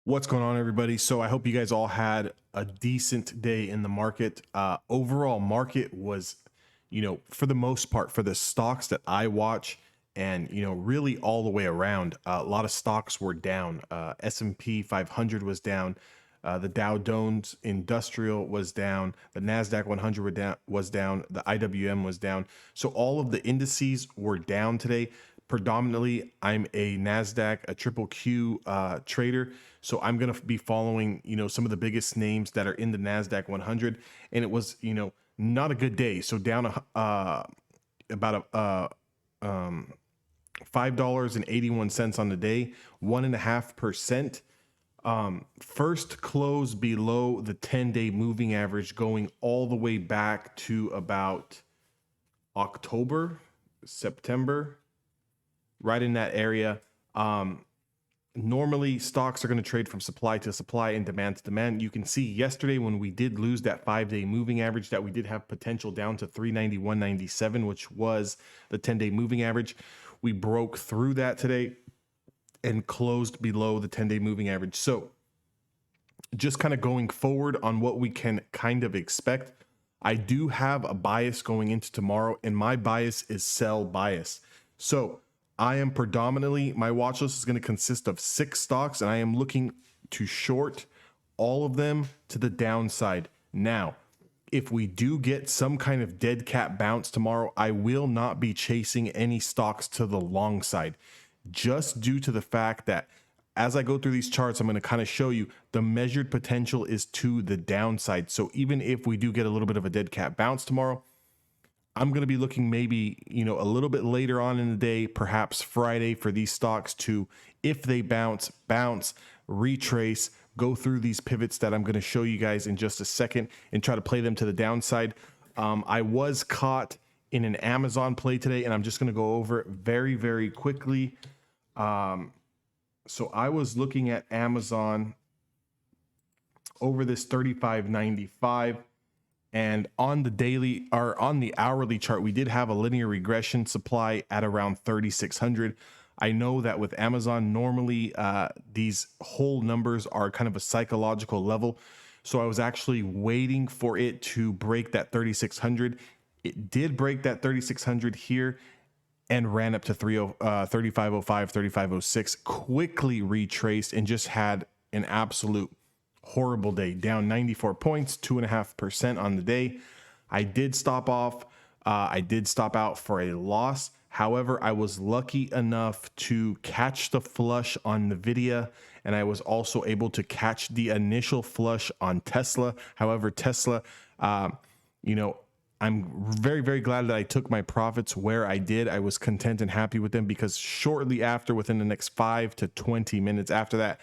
What's going on, everybody? So I hope you guys all had a decent day in the market. Overall market was, for the most part, for the stocks that I watch and, really all the way around, a lot of stocks were down. S&P 500 was down. The Dow Jones Industrial was down. The Nasdaq 100 was down. The IWM was down. So all of the indices were down today. Predominantly, I'm a Nasdaq, a triple Q trader. So I'm going to be following, some of the biggest names that are in the Nasdaq 100. And it was, not a good day. So down about $5.81 on the day, 1.5%. First close below the 10-day moving average, going all the way back to about October, September, right in that area. Normally stocks are going to trade from supply to supply and demand to demand. You can see yesterday when we did lose that 5-day moving average that we did have potential down to 391.97, which was the 10-day moving average. We broke through that today and closed below the 10-day moving average. So just kind of going forward on what we can kind of expect, I do have a bias going into tomorrow, and my bias is sell bias. So I am predominantly, my watch list is going to consist of 6 stocks, and I am looking to short all of them to the downside. Now, if we do get some kind of dead cat bounce tomorrow, I will not be chasing any stocks to the long side, just due to the fact that as I go through these charts, I'm going to kind of show you the measured potential is to the downside. So even if we do get a little bit of a dead cat bounce tomorrow, I'm going to be looking maybe, a little bit later on in the day, perhaps Friday, for these stocks to, if they bounce, retrace, go through these pivots that I'm going to show you guys in just a second and try to play them to the downside. I was caught in an Amazon play today, and I'm just going to go over it very, very quickly. So I was looking at Amazon over this 35.95. And on the daily or on the hourly chart, we did have a linear regression supply at around 3,600. I know that with Amazon, normally these whole numbers are kind of a psychological level. So I was actually waiting for it to break that 3,600. It did break that 3,600 here and ran up to 3505, 3506, quickly retraced and just had an absolute horrible day, down 94 points, 2.5% on the day. I did stop off. I did stop out for a loss. However, I was lucky enough to catch the flush on Nvidia, and I was also able to catch the initial flush on Tesla. However, Tesla, I'm very, very glad that I took my profits where I did. I was content and happy with them because shortly after, within the next 5 to 20 minutes after that,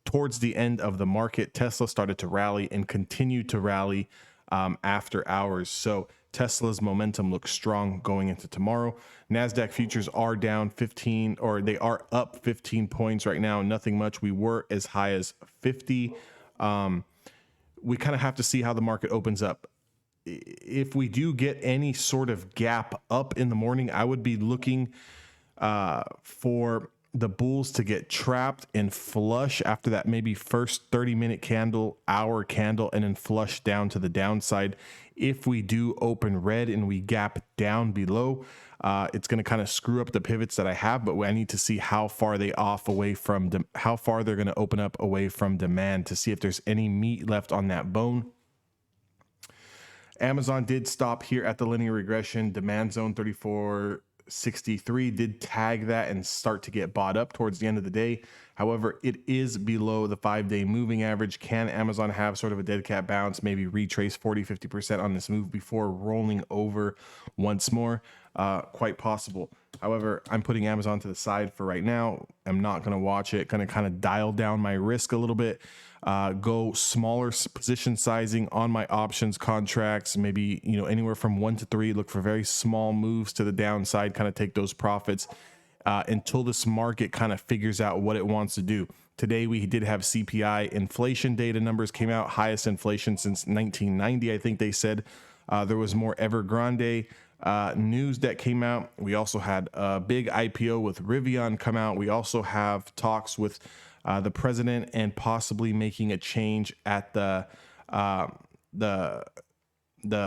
towards the end of the market, Tesla started to rally and continued to rally after hours. So Tesla's momentum looks strong going into tomorrow. Nasdaq Futures are down 15, or they are up 15 points right now. Nothing much. We were as high as 50. We kind of have to see how the market opens up. If we do get any sort of gap up in the morning, I would be looking for the bulls to get trapped and flush after that maybe first 30-minute candle, hour candle, and then flush down to the downside. If we do open red and we gap down below, it's going to kind of screw up the pivots that I have, but I need to see how far they off away from how far they're going to open up away from demand to see if there's any meat left on that bone. Amazon did stop here at the linear regression demand zone 34.63, did tag that and start to get bought up towards the end of the day. However, it is below the 5-day moving average. Can Amazon have sort of a dead cat bounce, maybe retrace 40-50% on this move before rolling over once more? Quite possible. However, I'm putting Amazon to the side for right now. I'm not going to watch it. Going to kind of dial down my risk a little bit. Go smaller position sizing on my options contracts, maybe, anywhere from 1 to 3, look for very small moves to the downside, kind of take those profits until this market kind of figures out what it wants to do. Today, we did have CPI inflation data numbers came out, highest inflation since 1990. I think they said there was more Evergrande news that came out. We also had a big IPO with Rivian come out. We also have talks with the president and possibly making a change at uh, the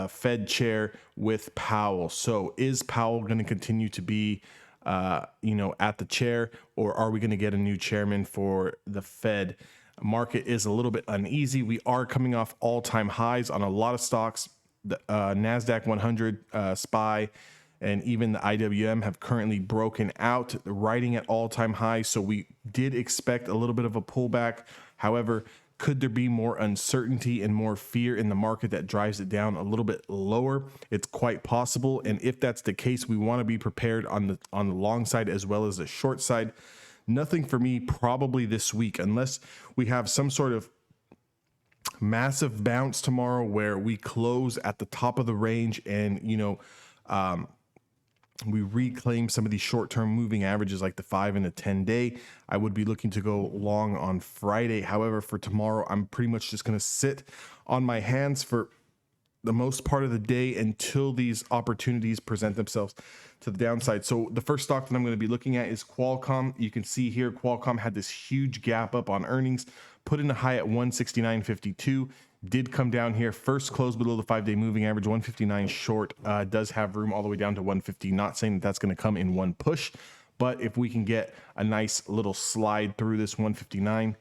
Fed chair with Powell. So is Powell going to continue to be, at the chair, or are we going to get a new chairman for the Fed? Market is a little bit uneasy. We are coming off all-time highs on a lot of stocks. The Nasdaq 100, SPY, and even the IWM have currently broken out, riding at all-time highs. So we did expect a little bit of a pullback. However, could there be more uncertainty and more fear in the market that drives it down a little bit lower? It's quite possible. And if that's the case, we want to be prepared on the long side as well as the short side. Nothing for me probably this week, unless we have some sort of massive bounce tomorrow where we close at the top of the range and, we reclaim some of these short-term moving averages like the 5 and the 10 day. I would be looking to go long on Friday. However, for tomorrow, I'm pretty much just going to sit on my hands for the most part of the day until these opportunities present themselves to the downside. So the first stock that I'm going to be looking at is Qualcomm. You can see here Qualcomm had this huge gap up on earnings, put in a high at 169.52, did come down here, first close below the 5-day moving average, 159 short, does have room all the way down to 150. Not saying that that's going to come in one push, but if we can get a nice little slide through this 159,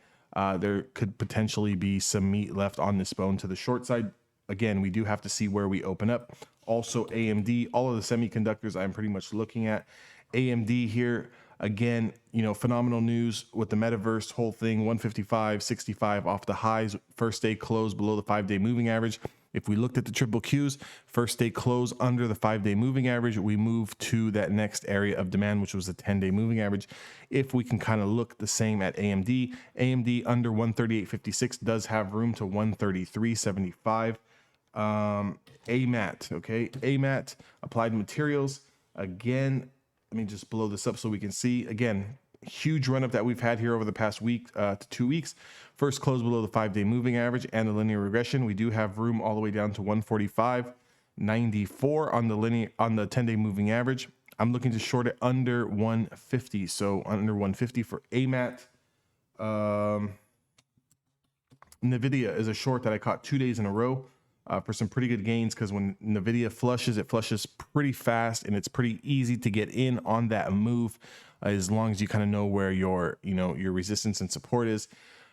there could potentially be some meat left on this bone to the short side. Again, we do have to see where we open up. Also AMD, all of the semiconductors I'm pretty much looking at. AMD here, again, phenomenal news with the metaverse whole thing, 155.65 off the highs, first day close below the 5-day moving average. If we looked at the triple Qs, first day close under the 5-day moving average, we move to that next area of demand, which was the 10-day moving average. If we can kind of look the same at AMD, AMD under 138.56 does have room to 133.75. Amat, okay, Amat, Applied Materials, again, let me just blow this up so we can see. Again, huge run up that we've had here over the past week to 2 weeks. First close below the 5-day moving average and the linear regression. We do have room all the way down to 145.94 on the 10-day moving average. I'm looking to short it under 150, so under 150 for Amat. Nvidia is a short that I caught 2 days in a row. For some pretty good gains, because when Nvidia flushes, it flushes pretty fast and it's pretty easy to get in on that move as long as you kind of know where your resistance and support is.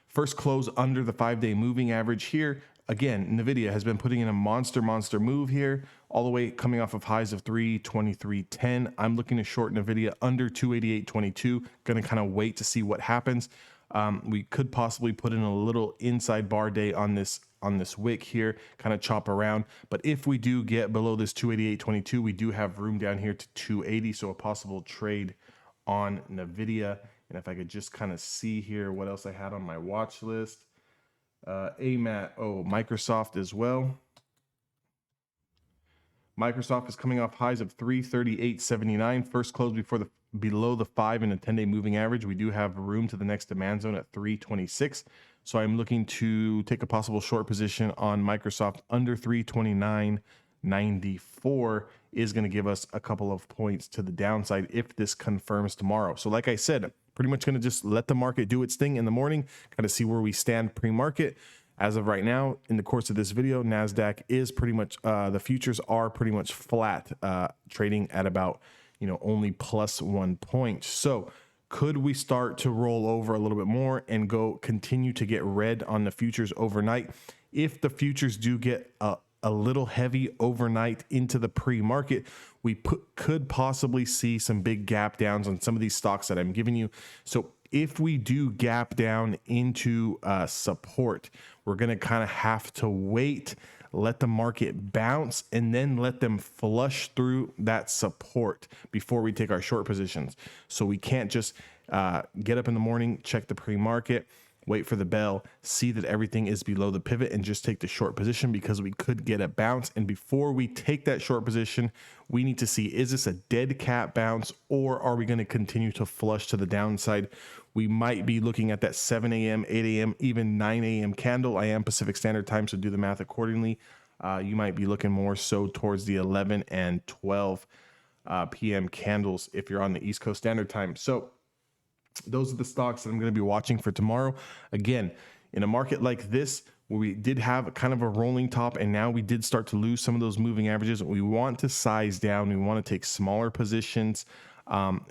First close under the 5-day moving average here. Again, Nvidia has been putting in a monster move here, all the way coming off of highs of 323.10. I'm looking to short Nvidia under 288.22. Going to kind of wait to see what happens. We could possibly put in a little inside bar day on this wick here, kind of chop around. But if we do get below this 288.22, we do have room down here to 280. So a possible trade on Nvidia. And if I could just kind of see here what else I had on my watch list. AMAT, Microsoft as well. Microsoft is coming off highs of 338.79. First close below the 5 and the 10-day moving average. We do have room to the next demand zone at 326. So I'm looking to take a possible short position on Microsoft under 329.94 is going to give us a couple of points to the downside if this confirms tomorrow. So like I said, pretty much going to just let the market do its thing in the morning, kind of see where we stand pre-market. As of right now, in the course of this video, Nasdaq is pretty much, the futures are pretty much flat, trading at about, only plus 1 point. So could we start to roll over a little bit more and continue to get red on the futures overnight? If the futures do get a little heavy overnight into the pre-market, we could possibly see some big gap downs on some of these stocks that I'm giving you. So if we do gap down into support, we're going to kind of have to wait, let the market bounce, and then let them flush through that support before we take our short positions. So we can't just get up in the morning, check the pre-market, wait for the bell, see that everything is below the pivot, and just take the short position, because we could get a bounce. And before we take that short position, we need to see, is this a dead cat bounce, or are we going to continue to flush to the downside? We might be looking at that 7 a.m., 8 a.m., even 9 a.m. candle. I am Pacific Standard Time, so do the math accordingly. You might be looking more so towards the 11 and 12 p.m. candles if you're on the East Coast Standard Time. So those are the stocks that I'm going to be watching for tomorrow. Again, in a market like this, where we did have kind of a rolling top and now we did start to lose some of those moving averages, we want to size down. We want to take smaller positions.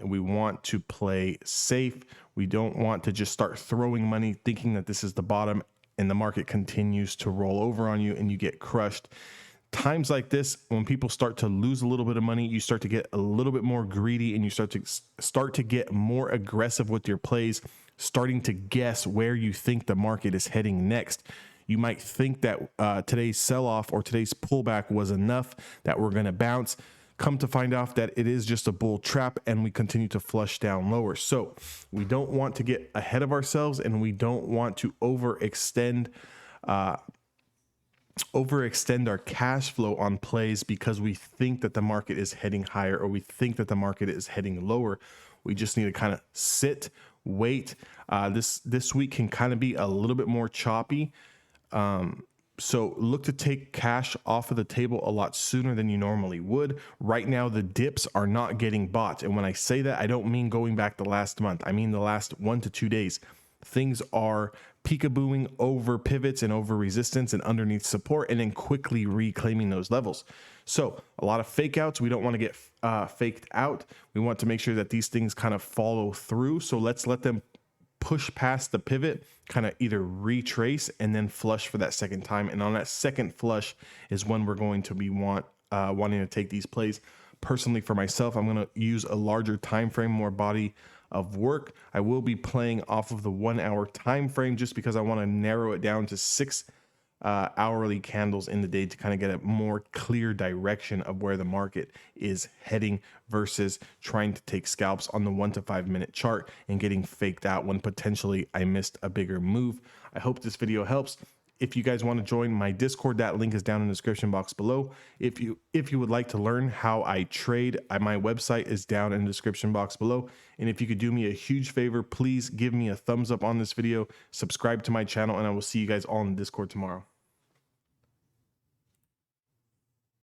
We want to play safe. We don't want to just start throwing money thinking that this is the bottom and the market continues to roll over on you and you get crushed. Times like this, when people start to lose a little bit of money, you start to get a little bit more greedy and you start to get more aggressive with your plays, starting to guess where you think the market is heading next. You might think that today's sell-off or today's pullback was enough, that we're going to bounce. Come to find out that it is just a bull trap and we continue to flush down lower. So we don't want to get ahead of ourselves and we don't want to overextend our cash flow on plays because we think that the market is heading higher or we think that the market is heading lower. We just need to kind of sit, wait. This week can kind of be a little bit more choppy. So look to take cash off of the table a lot sooner than you normally would. Right now, the dips are not getting bought. And when I say that, I don't mean going back the last month. I mean the last 1 to 2 days. Things are peekabooing over pivots and over resistance and underneath support and then quickly reclaiming those levels. So a lot of fake outs. We don't want to get faked out. We want to make sure that these things kind of follow through. So let's let them push past the pivot, kind of either retrace and then flush for that second time. And on that second flush is when we're going to be wanting to take these plays. Personally, for myself, I'm going to use a larger time frame, more body of work. I will be playing off of the 1 hour time frame just because I want to narrow it down to 6 hourly candles in the day to kind of get a more clear direction of where the market is heading versus trying to take scalps on the 1 to 5 minute chart and getting faked out when potentially I missed a bigger move. I hope this video helps. If you guys want to join my Discord, that link is down in the description box below. If you would like to learn how I trade, my website is down in the description box below. And if you could do me a huge favor, please give me a thumbs up on this video, subscribe to my channel, and I will see you guys all in the Discord tomorrow.